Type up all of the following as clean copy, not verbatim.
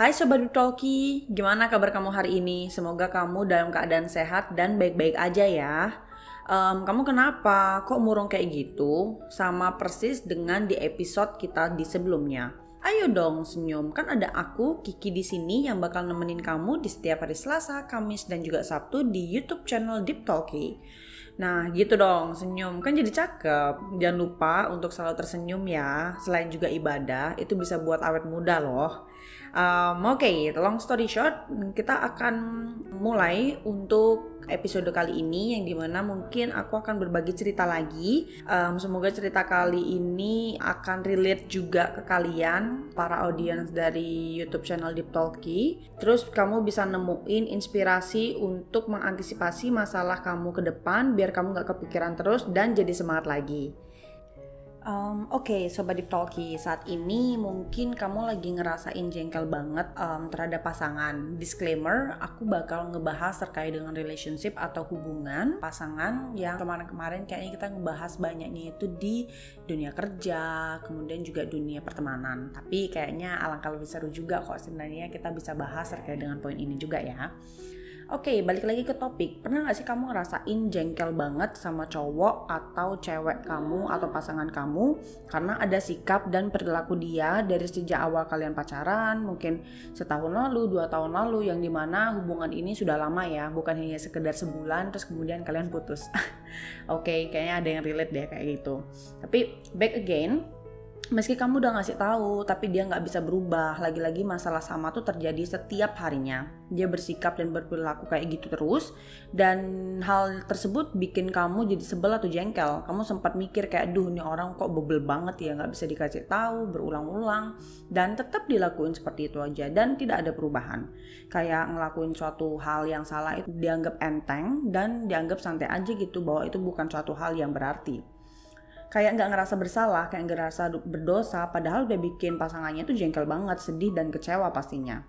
Hai Sobat Talkie, gimana kabar kamu hari ini? Semoga kamu dalam keadaan sehat dan baik-baik aja ya. Kamu kenapa? Kok murung kayak gitu? Sama persis dengan di episode kita di sebelumnya. Ayo dong senyum, kan ada aku Kiki di sini yang bakal nemenin kamu di setiap hari Selasa, Kamis dan juga Sabtu di YouTube channel Deep Talkie. Nah gitu dong, senyum kan jadi cakep. Jangan lupa untuk selalu tersenyum ya. Selain juga ibadah, itu bisa buat awet muda loh. Oke, long story short, kita akan mulai untuk episode kali ini yang dimana mungkin aku akan berbagi cerita lagi. Semoga cerita kali ini akan relate juga ke kalian, para audiens dari YouTube channel Deep Talkie. Terus kamu bisa nemuin inspirasi untuk mengantisipasi masalah kamu ke depan biar kamu gak kepikiran terus dan jadi semangat lagi. Oke, Sobat Deep Talkie, saat ini mungkin kamu lagi ngerasain jengkel banget terhadap pasangan. Disclaimer, aku bakal ngebahas terkait dengan relationship atau hubungan pasangan yang kemarin-kemarin kayaknya kita ngebahas banyaknya itu di dunia kerja, kemudian juga dunia pertemanan. Tapi kayaknya alangkah lebih seru juga kok sebenarnya kita bisa bahas terkait dengan poin ini juga ya. Oke, balik lagi ke topik. Pernah gak sih kamu ngerasain jengkel banget sama cowok atau cewek kamu atau pasangan kamu karena ada sikap dan perilaku dia dari sejak awal kalian pacaran, mungkin setahun lalu, 2 tahun lalu, yang dimana hubungan ini sudah lama ya, bukan hanya sekedar sebulan terus kemudian kalian putus. Oke, kayaknya ada yang relate deh kayak gitu. Tapi back again, meski kamu udah ngasih tahu, tapi dia nggak bisa berubah. Lagi-lagi masalah sama tuh terjadi setiap harinya. Dia bersikap dan berperilaku kayak gitu terus, dan hal tersebut bikin kamu jadi sebel atau jengkel. Kamu sempat mikir kayak, duh ini orang kok bebel banget ya, nggak bisa dikasih tahu, berulang-ulang, dan tetap dilakuin seperti itu aja dan tidak ada perubahan. Kayak ngelakuin suatu hal yang salah itu dianggap enteng dan dianggap santai aja gitu, bahwa itu bukan suatu hal yang berarti. Kayak nggak ngerasa bersalah, kayak nggak ngerasa berdosa, padahal udah bikin pasangannya tuh jengkel banget, sedih dan kecewa pastinya.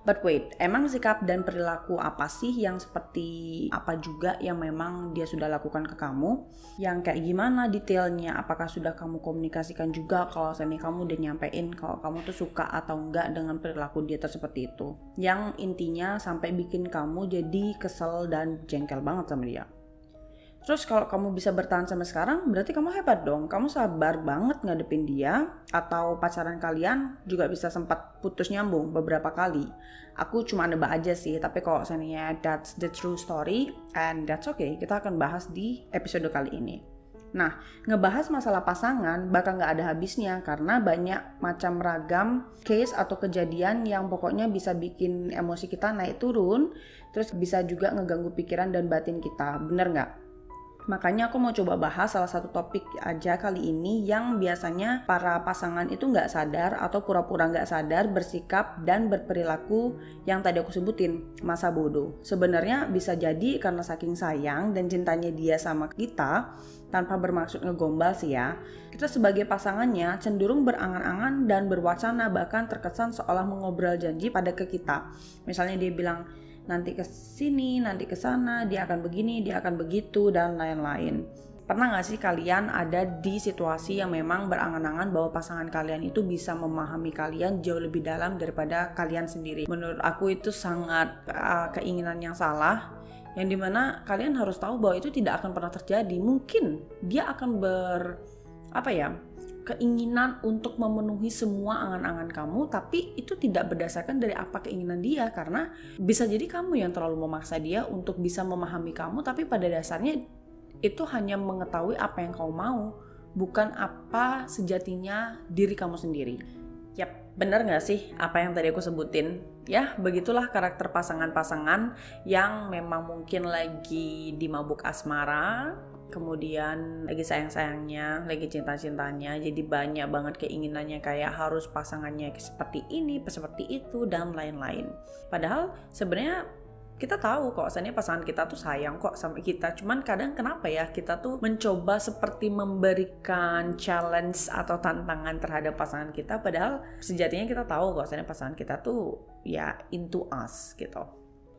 But wait, emang sikap dan perilaku apa sih yang seperti apa juga yang memang dia sudah lakukan ke kamu? Yang kayak gimana detailnya? Apakah sudah kamu komunikasikan juga kalau misalnya kamu udah nyampein kalau kamu tuh suka atau enggak dengan perilaku dia seperti itu? Yang intinya sampai bikin kamu jadi kesel dan jengkel banget sama dia. Terus kalau kamu bisa bertahan sampai sekarang, berarti kamu hebat dong. Kamu sabar banget ngadepin dia, atau pacaran kalian juga bisa sempat putus nyambung beberapa kali. Aku cuma nebak aja sih, tapi kalau seandainya that's the true story, and that's okay, kita akan bahas di episode kali ini. Nah, ngebahas masalah pasangan bakal gak ada habisnya karena banyak macam ragam case atau kejadian yang pokoknya bisa bikin emosi kita naik turun, terus bisa juga ngeganggu pikiran dan batin kita, bener gak? Makanya aku mau coba bahas salah satu topik aja kali ini yang biasanya para pasangan itu nggak sadar atau pura-pura nggak sadar bersikap dan berperilaku yang tadi aku sebutin, masa bodoh. Sebenarnya bisa jadi karena saking sayang dan cintanya dia sama kita, tanpa bermaksud ngegombal sih ya. Kita sebagai pasangannya cenderung berangan-angan dan berwacana, bahkan terkesan seolah mengobrol janji pada ke kita. Misalnya dia bilang, nanti ke sini, nanti ke sana, dia akan begini, dia akan begitu, dan lain-lain. Pernah gak sih kalian ada di situasi yang memang berangan-angan bahwa pasangan kalian itu bisa memahami kalian jauh lebih dalam daripada kalian sendiri? Menurut aku itu sangat keinginan yang salah, yang dimana kalian harus tahu bahwa itu tidak akan pernah terjadi. Mungkin dia akan keinginan untuk memenuhi semua angan-angan kamu, tapi itu tidak berdasarkan dari apa keinginan dia, karena bisa jadi kamu yang terlalu memaksa dia untuk bisa memahami kamu, tapi pada dasarnya itu hanya mengetahui apa yang kamu mau, bukan apa sejatinya diri kamu sendiri. Yap, bener gak sih apa yang tadi aku sebutin? Ya, begitulah karakter pasangan-pasangan yang memang mungkin lagi di mabuk asmara, kemudian lagi sayang-sayangnya, lagi cinta-cintanya, jadi banyak banget keinginannya kayak harus pasangannya seperti ini, seperti itu, dan lain-lain. Padahal sebenarnya kita tahu kok sebenarnya pasangan kita tuh sayang kok sama kita, cuman kadang kenapa ya kita tuh mencoba seperti memberikan challenge atau tantangan terhadap pasangan kita, padahal sejatinya kita tahu kok sebenarnya pasangan kita tuh ya into us gitu.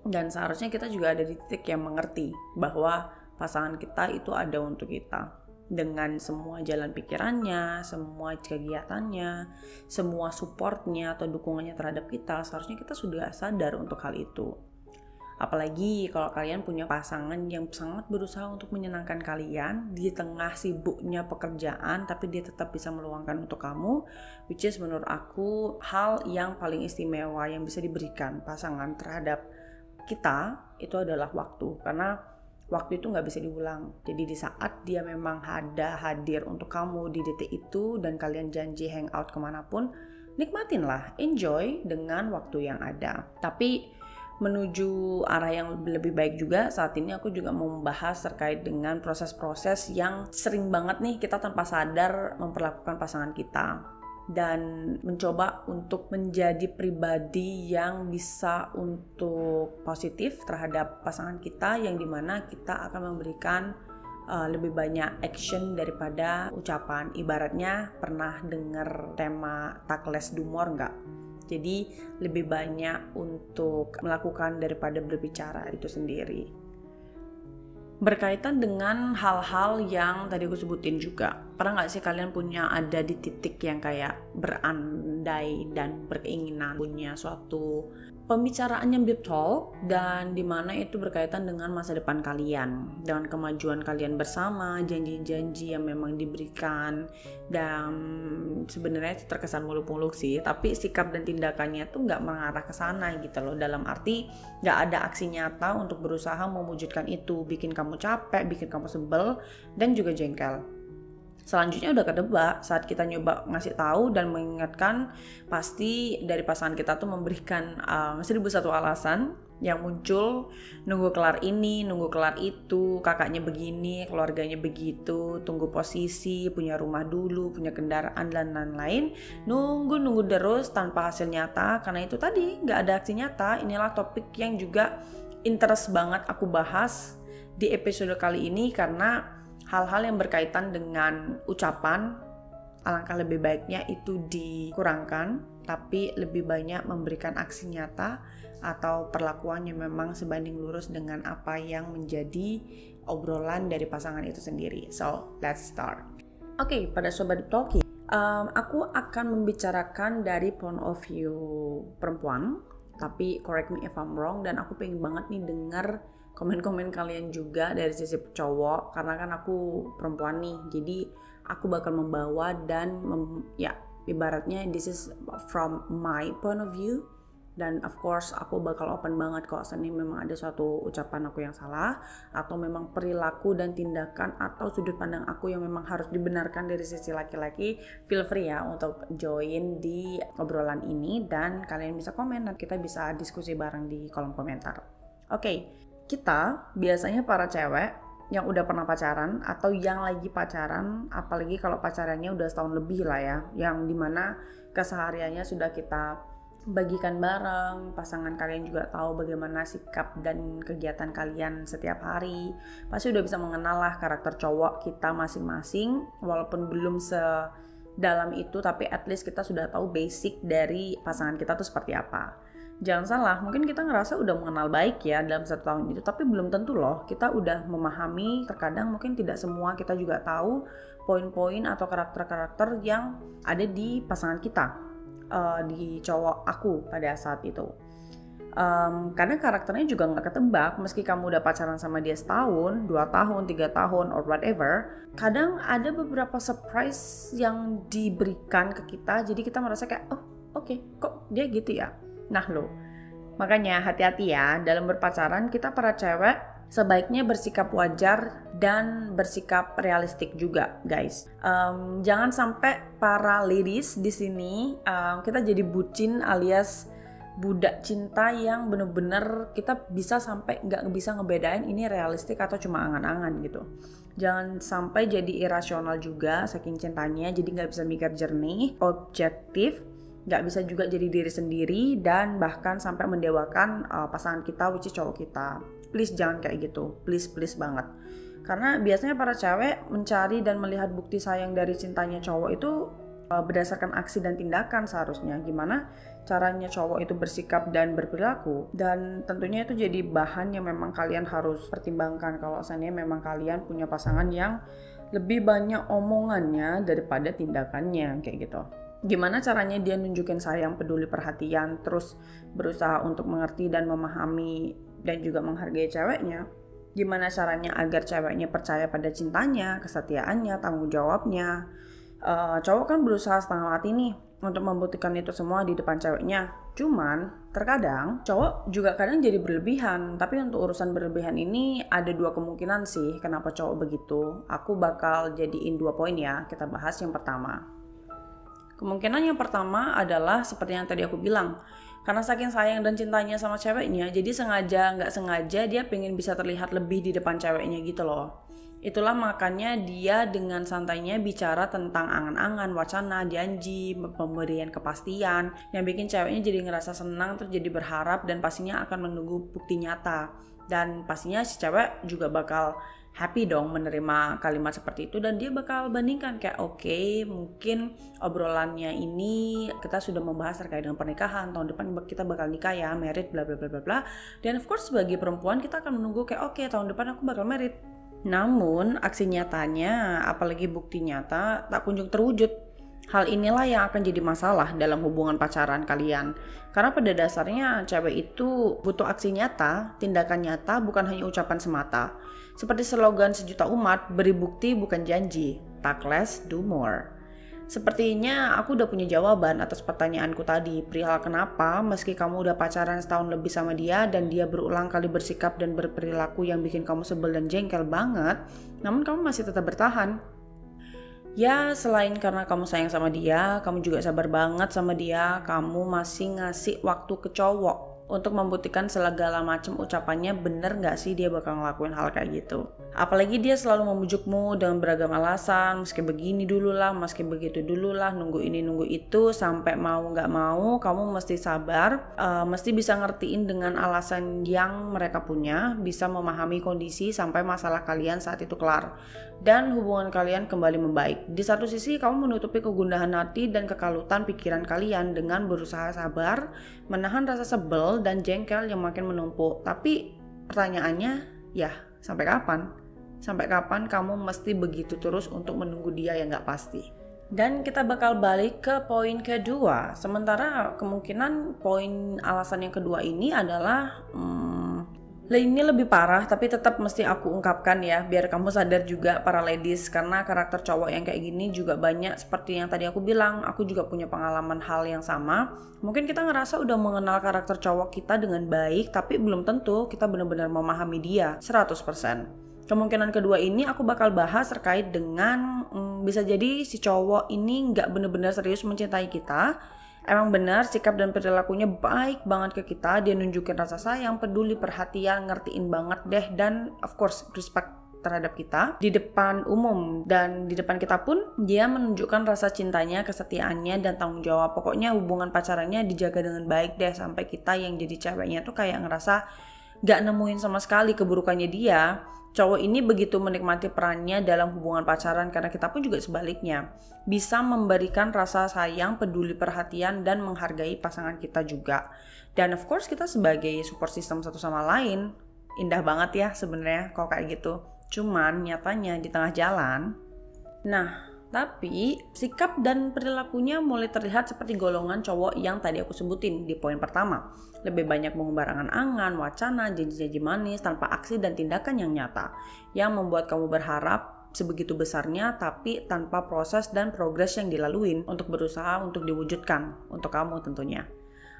Dan seharusnya kita juga ada di titik yang mengerti bahwa pasangan kita itu ada untuk kita. dengan semua jalan pikirannya, semua kegiatannya, semua supportnya atau dukungannya terhadap kita, seharusnya kita sudah sadar untuk hal itu. Apalagi kalau kalian punya pasangan yang sangat berusaha untuk menyenangkan kalian di tengah sibuknya pekerjaan, tapi dia tetap bisa meluangkan untuk kamu, which is menurut aku hal yang paling istimewa yang bisa diberikan pasangan terhadap kita itu adalah waktu. Karena waktu itu nggak bisa diulang. Jadi di saat dia memang hadir untuk kamu di detik itu dan kalian janji hangout kemanapun, nikmatinlah, enjoy dengan waktu yang ada. Tapi menuju arah yang lebih baik juga, saat ini aku juga mau membahas terkait dengan proses-proses yang sering banget nih kita tanpa sadar memperlakukan pasangan kita, dan mencoba untuk menjadi pribadi yang bisa untuk positif terhadap pasangan kita, yang dimana kita akan memberikan lebih banyak action daripada ucapan. Ibaratnya pernah dengar tema takles dumor nggak? Jadi lebih banyak untuk melakukan daripada berbicara itu sendiri. Berkaitan dengan hal-hal yang tadi aku sebutin juga, pernah nggak sih kalian ada di titik yang kayak berandai dan berkeinginan punya suatu pembicaraan yang deep talk, dan dimana itu berkaitan dengan masa depan kalian, dengan kemajuan kalian bersama, janji-janji yang memang diberikan, dan sebenarnya itu terkesan muluk-muluk sih, tapi sikap dan tindakannya tuh nggak mengarah ke sana gitu loh, dalam arti nggak ada aksi nyata untuk berusaha mewujudkan itu, bikin kamu capek, bikin kamu sebel, dan juga jengkel. Selanjutnya udah kedebak saat kita nyoba ngasih tahu dan mengingatkan, pasti dari pasangan kita tuh memberikan 1001 alasan yang muncul, nunggu kelar ini, nunggu kelar itu, kakaknya begini, keluarganya begitu, tunggu posisi, punya rumah dulu, punya kendaraan dan lain-lain, nunggu terus tanpa hasil nyata, karena itu tadi nggak ada aksi nyata. Inilah topik yang juga interest banget aku bahas di episode kali ini, karena hal-hal yang berkaitan dengan ucapan alangkah lebih baiknya itu dikurangkan, tapi lebih banyak memberikan aksi nyata atau perlakuan yang memang sebanding lurus dengan apa yang menjadi obrolan dari pasangan itu sendiri. So, let's start. Oke, pada Sobat Talkie, aku akan membicarakan dari point of view perempuan, tapi correct me if I'm wrong, dan aku pengen banget nih dengar komen-komen kalian juga dari sisi cowok, karena kan aku perempuan nih, jadi aku bakal membawa dan ibaratnya this is from my point of view, dan of course aku bakal open banget kalau seandainya memang ada suatu ucapan aku yang salah, atau memang perilaku dan tindakan atau sudut pandang aku yang memang harus dibenarkan dari sisi laki-laki. Feel free ya untuk join di obrolan ini, dan kalian bisa komen dan kita bisa diskusi bareng di kolom komentar. Oke. Kita biasanya para cewek yang udah pernah pacaran atau yang lagi pacaran, apalagi kalau pacarannya udah setahun lebih lah ya, yang dimana kesehariannya sudah kita bagikan bareng, pasangan kalian juga tahu bagaimana sikap dan kegiatan kalian setiap hari, pasti udah bisa mengenal lah karakter cowok kita masing-masing, walaupun belum sedalam itu, tapi at least kita sudah tahu basic dari pasangan kita tuh seperti apa. Jangan salah, mungkin kita ngerasa udah mengenal baik ya dalam 1 tahun itu, tapi belum tentu loh kita udah memahami. Terkadang mungkin tidak semua kita juga tahu poin-poin atau karakter-karakter yang ada di pasangan kita, di cowok aku pada saat itu. Karena karakternya juga nggak ketebak, meski kamu udah pacaran sama dia setahun, 2 tahun, 3 tahun, or whatever. Kadang ada beberapa surprise yang diberikan ke kita, jadi kita merasa kayak, oh oke, kok dia gitu ya. Nah lo, makanya hati-hati ya dalam berpacaran. Kita para cewek sebaiknya bersikap wajar dan bersikap realistik juga, guys. Jangan sampai para ladies di sini kita jadi bucin alias budak cinta yang bener-bener kita bisa sampai nggak bisa ngebedain ini realistik atau cuma angan-angan gitu. Jangan sampai jadi irasional juga saking cintanya, jadi nggak bisa mikir jernih, objektif, nggak bisa juga jadi diri sendiri, dan bahkan sampai mendewakan pasangan kita, which is cowok kita. Please jangan kayak gitu, please banget. Karena biasanya para cewek mencari dan melihat bukti sayang dari cintanya cowok itu berdasarkan aksi dan tindakan seharusnya. Gimana caranya cowok itu bersikap dan berperilaku, dan tentunya itu jadi bahan yang memang kalian harus pertimbangkan kalau seandainya memang kalian punya pasangan yang lebih banyak omongannya daripada tindakannya kayak gitu. Gimana caranya dia nunjukin sayang, peduli, perhatian, terus berusaha untuk mengerti dan memahami dan juga menghargai ceweknya. Gimana caranya agar ceweknya percaya pada cintanya, kesetiaannya, tanggung jawabnya. Cowok kan berusaha setengah mati nih untuk membuktikan itu semua di depan ceweknya. Cuman terkadang cowok juga kadang jadi berlebihan. Tapi untuk urusan berlebihan ini ada dua kemungkinan sih kenapa cowok begitu. Aku bakal jadiin 2 poin ya. Kita bahas yang pertama. Kemungkinan yang pertama adalah seperti yang tadi aku bilang. Karena saking sayang dan cintanya sama ceweknya, jadi sengaja nggak sengaja dia pengen bisa terlihat lebih di depan ceweknya gitu loh. Itulah makanya dia dengan santainya bicara tentang angan-angan, wacana, janji, pemberian kepastian yang bikin ceweknya jadi ngerasa senang, terus jadi berharap dan pastinya akan menunggu bukti nyata. Dan pastinya si cewek juga bakal happy dong menerima kalimat seperti itu dan dia bakal bandingkan kayak oke, mungkin obrolannya ini kita sudah membahas terkait dengan pernikahan, tahun depan kita bakal nikah ya, married bla bla bla bla bla. Dan of course sebagai perempuan kita akan menunggu kayak oke, tahun depan aku bakal married. Namun aksi nyatanya, apalagi bukti nyata tak kunjung terwujud. Hal inilah yang akan jadi masalah dalam hubungan pacaran kalian. Karena pada dasarnya cewek itu butuh aksi nyata, tindakan nyata, bukan hanya ucapan semata. Seperti slogan sejuta umat, beri bukti bukan janji. Talk less, do more. Sepertinya aku udah punya jawaban atas pertanyaanku tadi. Perihal kenapa meski kamu udah pacaran setahun lebih sama dia dan dia berulang kali bersikap dan berperilaku yang bikin kamu sebel dan jengkel banget, namun kamu masih tetap bertahan. Ya, selain karena kamu sayang sama dia, kamu juga sabar banget sama dia, kamu masih ngasih waktu ke cowok untuk membuktikan segala macam ucapannya bener gak sih dia bakal ngelakuin hal kayak gitu. Apalagi dia selalu membujukmu dengan beragam alasan, meski begini dulu lah, meski begitu dulu lah, nunggu ini nunggu itu, sampai mau gak mau kamu mesti sabar, mesti bisa ngertiin dengan alasan yang mereka punya, bisa memahami kondisi sampai masalah kalian saat itu kelar. Dan hubungan kalian kembali membaik. Di satu sisi kamu menutupi kegundahan hati dan kekalutan pikiran kalian dengan berusaha sabar, menahan rasa sebel dan jengkel yang makin menumpuk. Tapi pertanyaannya, ya sampai kapan? Sampai kapan kamu mesti begitu terus untuk menunggu dia yang gak pasti? Dan kita bakal balik ke poin kedua. Sementara kemungkinan poin alasan yang kedua ini adalah ini lebih parah, tapi tetap mesti aku ungkapkan ya, biar kamu sadar juga para ladies, karena karakter cowok yang kayak gini juga banyak. Seperti yang tadi aku bilang, aku juga punya pengalaman hal yang sama. Mungkin kita ngerasa udah mengenal karakter cowok kita dengan baik, tapi belum tentu kita benar-benar memahami dia 100%. Kemungkinan kedua ini aku bakal bahas terkait dengan bisa jadi si cowok ini gak benar-benar serius mencintai kita. Emang benar sikap dan perilakunya baik banget ke kita, dia nunjukin rasa sayang, peduli, perhatian, ngertiin banget deh, dan of course respect terhadap kita di depan umum dan di depan kita pun dia menunjukkan rasa cintanya, kesetiaannya, dan tanggung jawab. Pokoknya hubungan pacarannya dijaga dengan baik deh, sampai kita yang jadi ceweknya tuh kayak ngerasa gak nemuin sama sekali keburukannya dia. Cowok ini begitu menikmati perannya dalam hubungan pacaran karena kita pun juga sebaliknya. Bisa memberikan rasa sayang, peduli, perhatian, dan menghargai pasangan kita juga. Dan of course kita sebagai support system satu sama lain, indah banget ya sebenarnya kalau kayak gitu. Cuman nyatanya di tengah jalan, tapi sikap dan perilakunya mulai terlihat seperti golongan cowok yang tadi aku sebutin di poin pertama. Lebih banyak mengumbar angan-angan, wacana, janji-janji manis tanpa aksi dan tindakan yang nyata. Yang membuat kamu berharap sebegitu besarnya tapi tanpa proses dan progres yang dilaluin untuk berusaha untuk diwujudkan untuk kamu tentunya.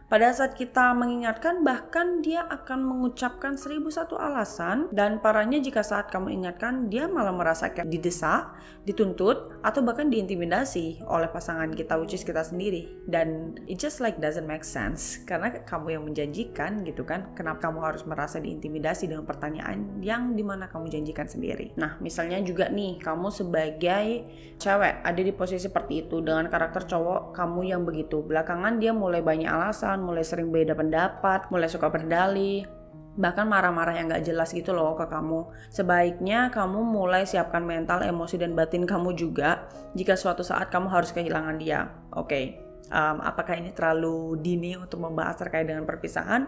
Pada saat kita mengingatkan, bahkan dia akan mengucapkan 1001 alasan, dan parahnya jika saat kamu ingatkan, dia malah merasa kayak didesak, dituntut, atau bahkan diintimidasi oleh pasangan kita, which is kita sendiri. Dan it just like doesn't make sense, karena kamu yang menjanjikan gitu kan, kenapa kamu harus merasa diintimidasi dengan pertanyaan yang dimana kamu janjikan sendiri. Nah, misalnya juga nih, kamu sebagai cewek ada di posisi seperti itu dengan karakter cowok kamu yang begitu. Belakangan dia mulai banyak alasan, mulai sering beda pendapat, mulai suka berdalih, bahkan marah-marah yang gak jelas gitu loh ke kamu. Sebaiknya kamu mulai siapkan mental, emosi, dan batin kamu juga jika suatu saat kamu harus kehilangan dia. Oke. Apakah ini terlalu dini untuk membahas terkait dengan perpisahan?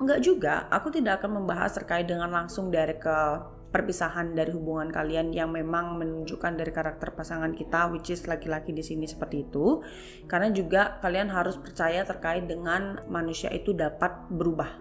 Enggak juga, aku tidak akan membahas terkait dengan langsung dari ke perpisahan dari hubungan kalian yang memang menunjukkan dari karakter pasangan kita, which is laki-laki di sini seperti itu. Karena juga kalian harus percaya terkait dengan manusia itu dapat berubah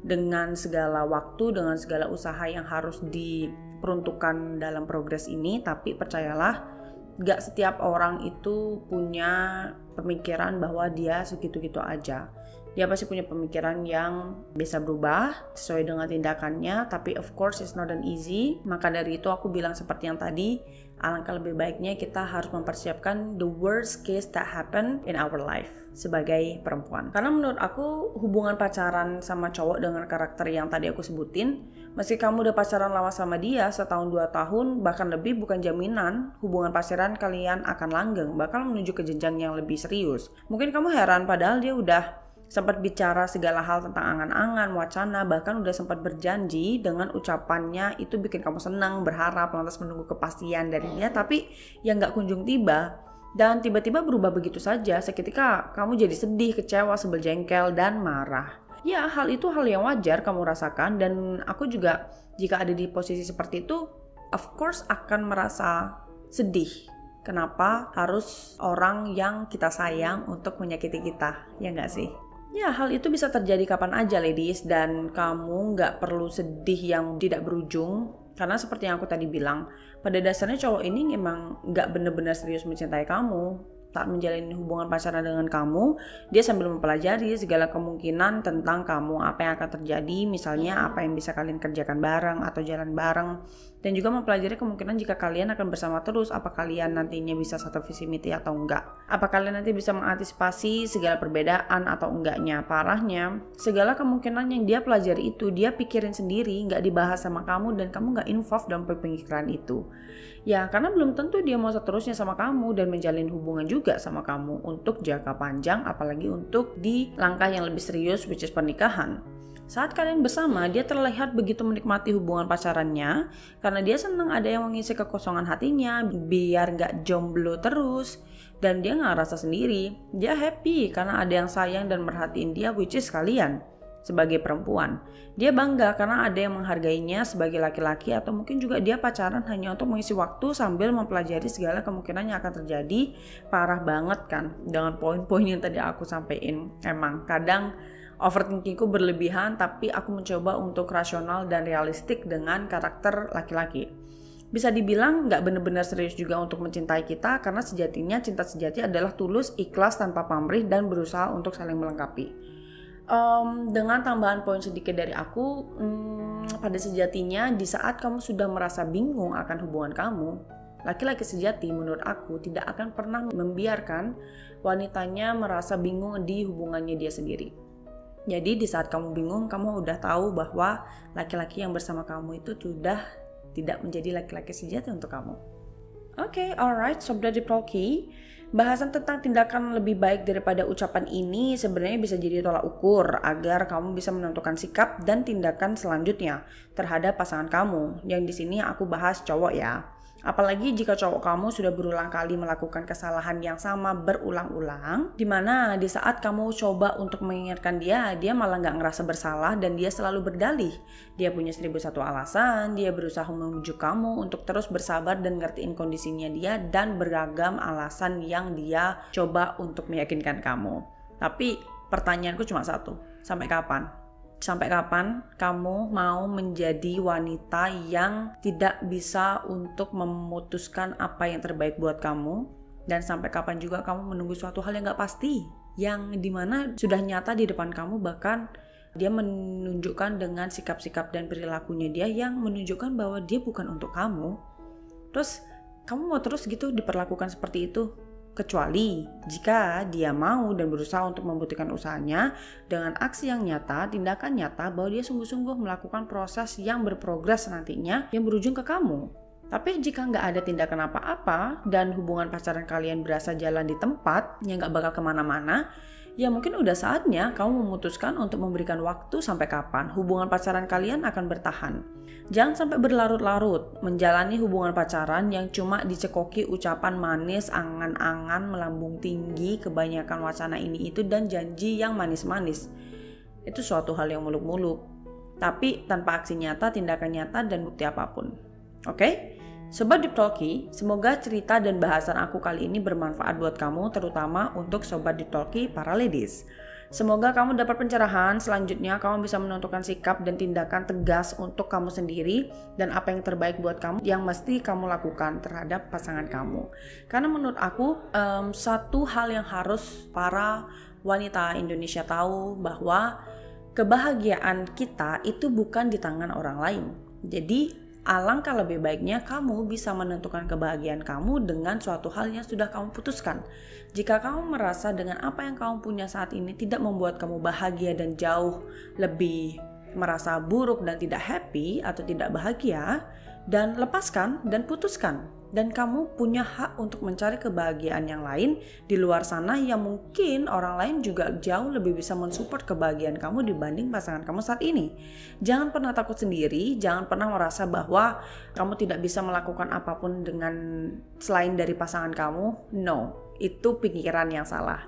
dengan segala waktu, dengan segala usaha yang harus diperuntukkan dalam progres ini. Tapi percayalah, gak setiap orang itu punya pemikiran bahwa dia segitu-gitu aja. Dia pasti punya pemikiran yang bisa berubah sesuai dengan tindakannya, tapi of course it's not an easy. Maka dari itu aku bilang seperti yang tadi, alangkah lebih baiknya kita harus mempersiapkan the worst case that happen in our life sebagai perempuan. Karena menurut aku hubungan pacaran sama cowok dengan karakter yang tadi aku sebutin, meski kamu udah pacaran lama sama dia setahun 2 tahun bahkan lebih, bukan jaminan hubungan pacaran kalian akan langgeng, bakal menuju ke jenjang yang lebih serius. Mungkin kamu heran padahal dia udah sempat bicara segala hal tentang angan-angan, wacana, bahkan udah sempat berjanji dengan ucapannya itu bikin kamu senang, berharap, lantas menunggu kepastian dari dia, tapi yang gak kunjung tiba. Dan tiba-tiba berubah begitu saja, seketika kamu jadi sedih, kecewa, sebel, jengkel, dan marah. Ya, hal itu hal yang wajar kamu rasakan, dan aku juga jika ada di posisi seperti itu, of course akan merasa sedih. Kenapa harus orang yang kita sayang untuk menyakiti kita, ya gak sih? Ya, hal itu bisa terjadi kapan aja ladies, dan kamu nggak perlu sedih yang tidak berujung. Karena seperti yang aku tadi bilang, pada dasarnya cowok ini emang nggak bener-bener serius mencintai kamu. Saat menjalin hubungan pacaran dengan kamu, dia sambil mempelajari segala kemungkinan tentang kamu, apa yang akan terjadi, misalnya apa yang bisa kalian kerjakan bareng atau jalan bareng, dan juga mempelajari kemungkinan jika kalian akan bersama terus, apa kalian nantinya bisa satu visi misi atau enggak, apa kalian nanti bisa mengantisipasi segala perbedaan atau enggaknya. Parahnya, segala kemungkinan yang dia pelajari itu dia pikirin sendiri, nggak dibahas sama kamu, dan kamu nggak involved dalam pemikiran itu. Ya, karena belum tentu dia mau seterusnya sama kamu dan menjalin hubungan juga sama kamu untuk jangka panjang, apalagi untuk di langkah yang lebih serius, which is pernikahan. Saat kalian bersama, dia terlihat begitu menikmati hubungan pacarannya karena dia senang ada yang mengisi kekosongan hatinya biar nggak jomblo terus, dan dia nggak rasa sendiri. Dia happy karena ada yang sayang dan merhatiin dia, which is kalian sebagai perempuan. Dia bangga karena ada yang menghargainya sebagai laki-laki, atau mungkin juga dia pacaran hanya untuk mengisi waktu sambil mempelajari segala kemungkinan yang akan terjadi. Parah banget kan dengan poin-poin yang tadi aku sampein. Emang kadang overthinkingku berlebihan, tapi aku mencoba untuk rasional dan realistik dengan karakter laki-laki. Bisa dibilang gak benar-benar serius juga untuk mencintai kita, karena sejatinya cinta sejati adalah tulus, ikhlas, tanpa pamrih, dan berusaha untuk saling melengkapi. Dengan tambahan poin sedikit dari aku, pada sejatinya di saat kamu sudah merasa bingung akan hubungan kamu, laki-laki sejati menurut aku tidak akan pernah membiarkan wanitanya merasa bingung di hubungannya dia sendiri. Jadi di saat kamu bingung, kamu udah tahu bahwa laki-laki yang bersama kamu itu sudah tidak menjadi laki-laki sejati untuk kamu. Oke, alright, Sobat Diploki. Bahasan tentang tindakan lebih baik daripada ucapan ini sebenarnya bisa jadi tolak ukur agar kamu bisa menentukan sikap dan tindakan selanjutnya terhadap pasangan kamu. Yang di sini aku bahas cowok ya. Apalagi jika cowok kamu sudah berulang kali melakukan kesalahan yang sama berulang-ulang, dimana di saat kamu coba untuk mengingatkan dia malah gak ngerasa bersalah dan dia selalu berdalih. Dia punya 1001 alasan, dia berusaha membujuk kamu untuk terus bersabar dan ngertiin kondisinya dia, dan beragam alasan yang dia coba untuk meyakinkan kamu. Tapi pertanyaanku cuma satu, sampai kapan? Sampai kapan kamu mau menjadi wanita yang tidak bisa untuk memutuskan apa yang terbaik buat kamu? Dan sampai kapan juga kamu menunggu suatu hal yang gak pasti, yang dimana sudah nyata di depan kamu, bahkan dia menunjukkan dengan sikap-sikap dan perilakunya dia yang menunjukkan bahwa dia bukan untuk kamu. Terus kamu mau terus gitu diperlakukan seperti itu? Kecuali jika dia mau dan berusaha untuk membuktikan usahanya dengan aksi yang nyata, tindakan nyata bahwa dia sungguh-sungguh melakukan proses yang berprogres nantinya yang berujung ke kamu. Tapi jika nggak ada tindakan apa-apa dan hubungan pacaran kalian berasa jalan di tempat yang nggak bakal kemana-mana, ya mungkin udah saatnya kamu memutuskan untuk memberikan waktu sampai kapan hubungan pacaran kalian akan bertahan. Jangan sampai berlarut-larut menjalani hubungan pacaran yang cuma dicekoki ucapan manis, angan-angan, melambung tinggi, kebanyakan wacana ini itu dan janji yang manis-manis. Itu suatu hal yang muluk-muluk. tapi tanpa aksi nyata, tindakan nyata, dan bukti apapun. Oke? Sobat Deep Talkie, semoga cerita dan bahasan aku kali ini bermanfaat buat kamu, terutama untuk Sobat Deep Talkie para ladies. Semoga kamu dapat pencerahan, selanjutnya kamu bisa menentukan sikap dan tindakan tegas untuk kamu sendiri dan apa yang terbaik buat kamu yang mesti kamu lakukan terhadap pasangan kamu. Karena menurut aku, satu hal yang harus para wanita Indonesia tahu bahwa kebahagiaan kita itu bukan di tangan orang lain. Jadi alangkah lebih baiknya kamu bisa menentukan kebahagiaan kamu dengan suatu hal yang sudah kamu putuskan. Jika kamu merasa dengan apa yang kamu punya saat ini tidak membuat kamu bahagia dan jauh lebih merasa buruk dan tidak happy atau tidak bahagia, dan lepaskan dan putuskan. Dan kamu punya hak untuk mencari kebahagiaan yang lain di luar sana yang mungkin orang lain juga jauh lebih bisa mensupport kebahagiaan kamu dibanding pasangan kamu saat ini. Jangan pernah takut sendiri, jangan pernah merasa bahwa kamu tidak bisa melakukan apapun dengan selain dari pasangan kamu. No, itu pikiran yang salah.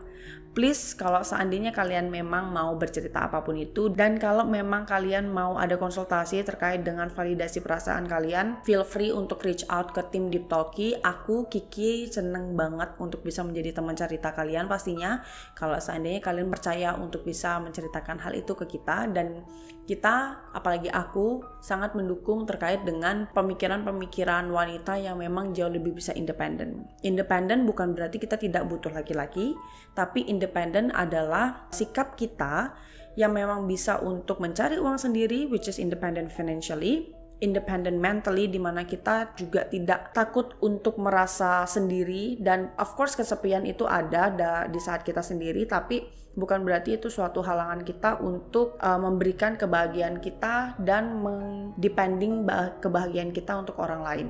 Please, kalau seandainya kalian memang mau bercerita apapun itu, dan kalau memang kalian mau ada konsultasi terkait dengan validasi perasaan kalian, feel free untuk reach out ke tim Deep Talkie. Aku, Kiki, seneng banget untuk bisa menjadi teman cerita kalian pastinya. Kalau seandainya kalian percaya untuk bisa menceritakan hal itu ke kita, dan kita, apalagi aku, sangat mendukung terkait dengan pemikiran-pemikiran wanita yang memang jauh lebih bisa independen. Independen bukan berarti kita tidak butuh laki-laki, tapi independen adalah sikap kita yang memang bisa untuk mencari uang sendiri, which is independent financially, independent mentally, di mana kita juga tidak takut untuk merasa sendiri, dan of course kesepian itu ada di saat kita sendiri, tapi bukan berarti itu suatu halangan kita untuk memberikan kebahagiaan kita dan mendepending kebahagiaan kita untuk orang lain.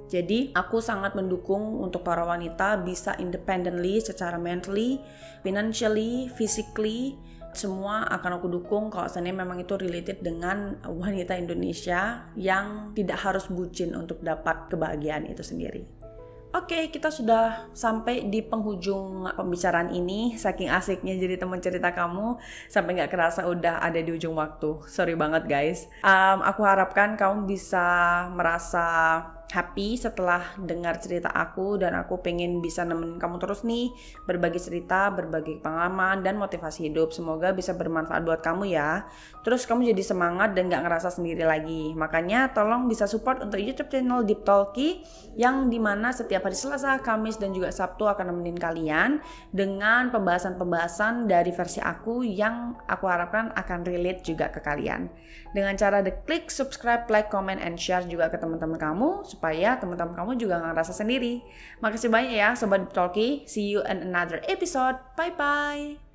Jadi aku sangat mendukung untuk para wanita bisa independently secara mentally, financially, physically, semua akan aku dukung kalau seandainya memang itu related dengan wanita Indonesia yang tidak harus bucin untuk dapat kebahagiaan itu sendiri. Oke, kita sudah sampai di penghujung pembicaraan ini. Saking asiknya jadi teman cerita kamu, sampai gak kerasa udah ada di ujung waktu. Sorry banget guys. Aku harapkan kamu bisa merasa happy setelah dengar cerita aku, dan aku pengen bisa nemenin kamu terus nih, berbagi cerita, berbagi pengalaman dan motivasi hidup. Semoga bisa bermanfaat buat kamu ya. Terus kamu jadi semangat dan gak ngerasa sendiri lagi. Makanya tolong bisa support untuk YouTube channel Deep Talkie, yang dimana setiap hari Selasa, Kamis, dan juga Sabtu akan nemenin kalian dengan pembahasan-pembahasan dari versi aku yang aku harapkan akan relate juga ke kalian. Dengan cara klik subscribe, like, comment, and share juga ke teman-teman kamu, supaya teman-teman kamu juga gak ngerasa sendiri. Makasih banyak ya Sobat Deep Talkie. See you in another episode. Bye-bye.